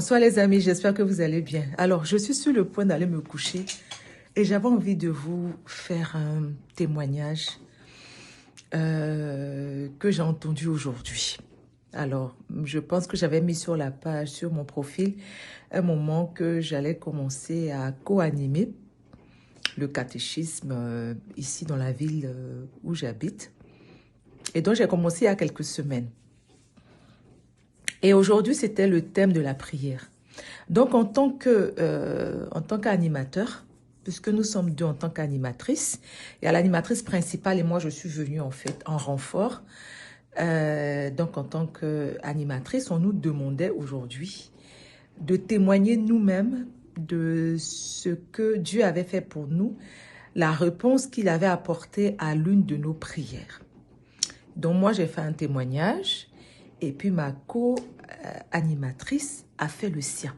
Bonsoir les amis, j'espère que vous allez bien. Alors, je suis sur le point d'aller me coucher et j'avais envie de vous faire un témoignage que j'ai entendu aujourd'hui. Alors, je pense que j'avais mis sur la page, sur mon profil, un moment que j'allais commencer à co-animer le catéchisme ici dans la ville où j'habite. Et donc, j'ai commencé il y a quelques semaines. Et aujourd'hui, c'était le thème de la prière. Donc, en tant qu'animateur, puisque nous sommes deux en tant qu'animatrices, il y a l'animatrice principale et moi, je suis venue en fait en renfort. Donc, en tant qu'animatrice, on nous demandait aujourd'hui de témoigner nous-mêmes de ce que Dieu avait fait pour nous, la réponse qu'il avait apportée à l'une de nos prières. Donc, moi, j'ai fait un témoignage et puis ma co-animatrice a fait le sien.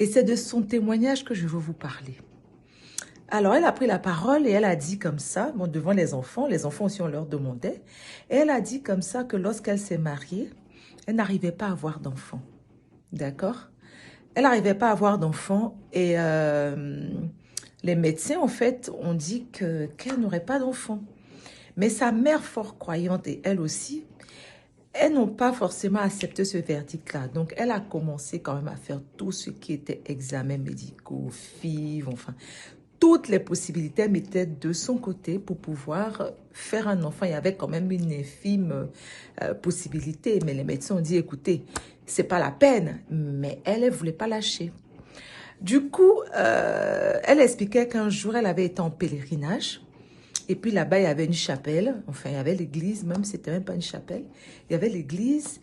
Et c'est de son témoignage que je veux vous parler. Alors, elle a pris la parole et elle a dit comme ça, bon, devant les enfants aussi on leur demandait, et elle a dit comme ça que lorsqu'elle s'est mariée, elle n'arrivait pas à avoir d'enfants. D'accord? Elle n'arrivait pas à avoir d'enfants et les médecins, en fait, ont dit qu'elle n'aurait pas d'enfants. Mais sa mère fort croyante et elle aussi, elles n'ont pas forcément accepté ce verdict-là. Donc, elle a commencé quand même à faire tout ce qui était examens médicaux, FIV, enfin, toutes les possibilités, elle mettait de son côté pour pouvoir faire un enfant. Il y avait quand même une infime possibilité. Mais les médecins ont dit, écoutez, c'est pas la peine. Mais elle ne voulait pas lâcher. Du coup, elle expliquait qu'un jour, elle avait été en pèlerinage. Et puis là-bas, il y avait une chapelle, enfin, il y avait l'église, même si c'était même pas une chapelle. Il y avait l'église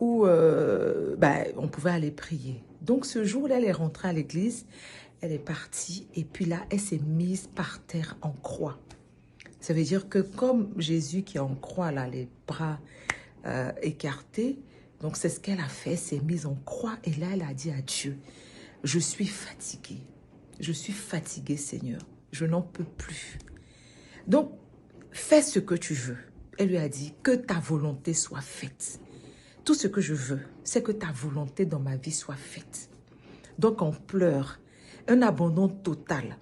où on pouvait aller prier. Donc, ce jour-là, elle est rentrée à l'église, elle est partie, et puis là, elle s'est mise par terre en croix. Ça veut dire que comme Jésus qui est en croix, là, les bras écartés, donc c'est ce qu'elle a fait, elle s'est mise en croix, et là, elle a dit à Dieu, je suis fatiguée, Seigneur, je n'en peux plus. Donc, fais ce que tu veux. Elle lui a dit, que ta volonté soit faite. Tout ce que je veux, c'est que ta volonté dans ma vie soit faite. Donc, on pleure, un abandon total.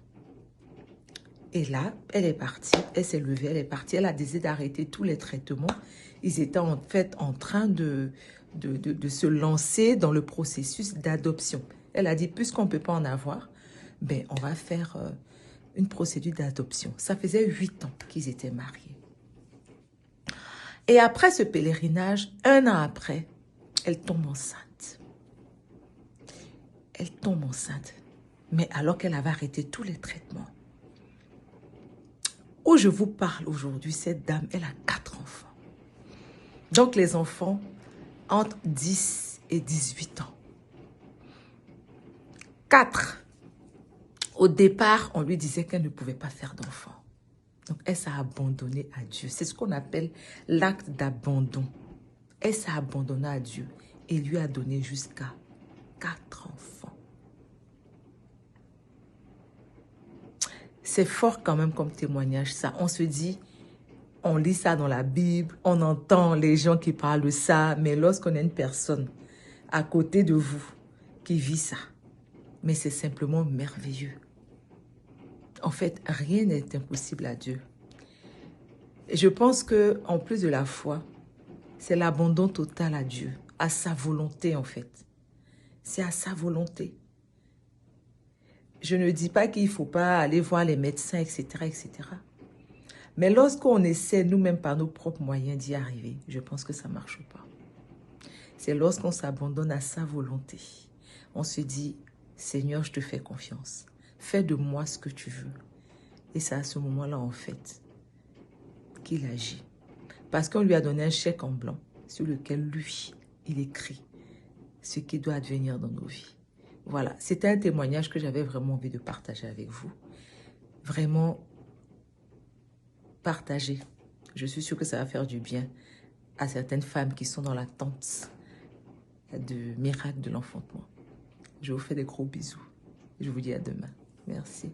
Et là, elle est partie, elle s'est levée, elle est partie. Elle a décidé d'arrêter tous les traitements. Ils étaient en fait en train de se lancer dans le processus d'adoption. Elle a dit, puisqu'on ne peut pas en avoir, ben, on va faire une procédure d'adoption. Ça faisait 8 ans qu'ils étaient mariés. Et après ce pèlerinage, 1 an après, elle tombe enceinte. Elle tombe enceinte. Mais alors qu'elle avait arrêté tous les traitements. Où je vous parle aujourd'hui, cette dame, elle a 4 enfants. Donc les enfants entre 10 et 18 ans. 4. Au départ, on lui disait qu'elle ne pouvait pas faire d'enfants. Donc, elle s'est abandonnée à Dieu. C'est ce qu'on appelle l'acte d'abandon. Elle s'est abandonnée à Dieu et lui a donné jusqu'à 4 enfants. C'est fort quand même comme témoignage, ça. On se dit, on lit ça dans la Bible, on entend les gens qui parlent de ça, mais lorsqu'on a une personne à côté de vous qui vit ça, mais c'est simplement merveilleux. En fait, rien n'est impossible à Dieu. Et je pense qu'en plus de la foi, c'est l'abandon total à Dieu, à sa volonté en fait. C'est à sa volonté. Je ne dis pas qu'il ne faut pas aller voir les médecins, etc., etc. Mais lorsqu'on essaie nous-mêmes par nos propres moyens d'y arriver, je pense que ça ne marche pas. C'est lorsqu'on s'abandonne à sa volonté. On se dit, Seigneur, je te fais confiance. Fais de moi ce que tu veux. Et c'est à ce moment-là, en fait, qu'il agit. Parce qu'on lui a donné un chèque en blanc sur lequel lui, il écrit ce qui doit advenir dans nos vies. Voilà, c'était un témoignage que j'avais vraiment envie de partager avec vous. Vraiment, partager. Je suis sûre que ça va faire du bien à certaines femmes qui sont dans l'attente du miracle de l'enfantement. Je vous fais des gros bisous. Je vous dis à demain. Merci.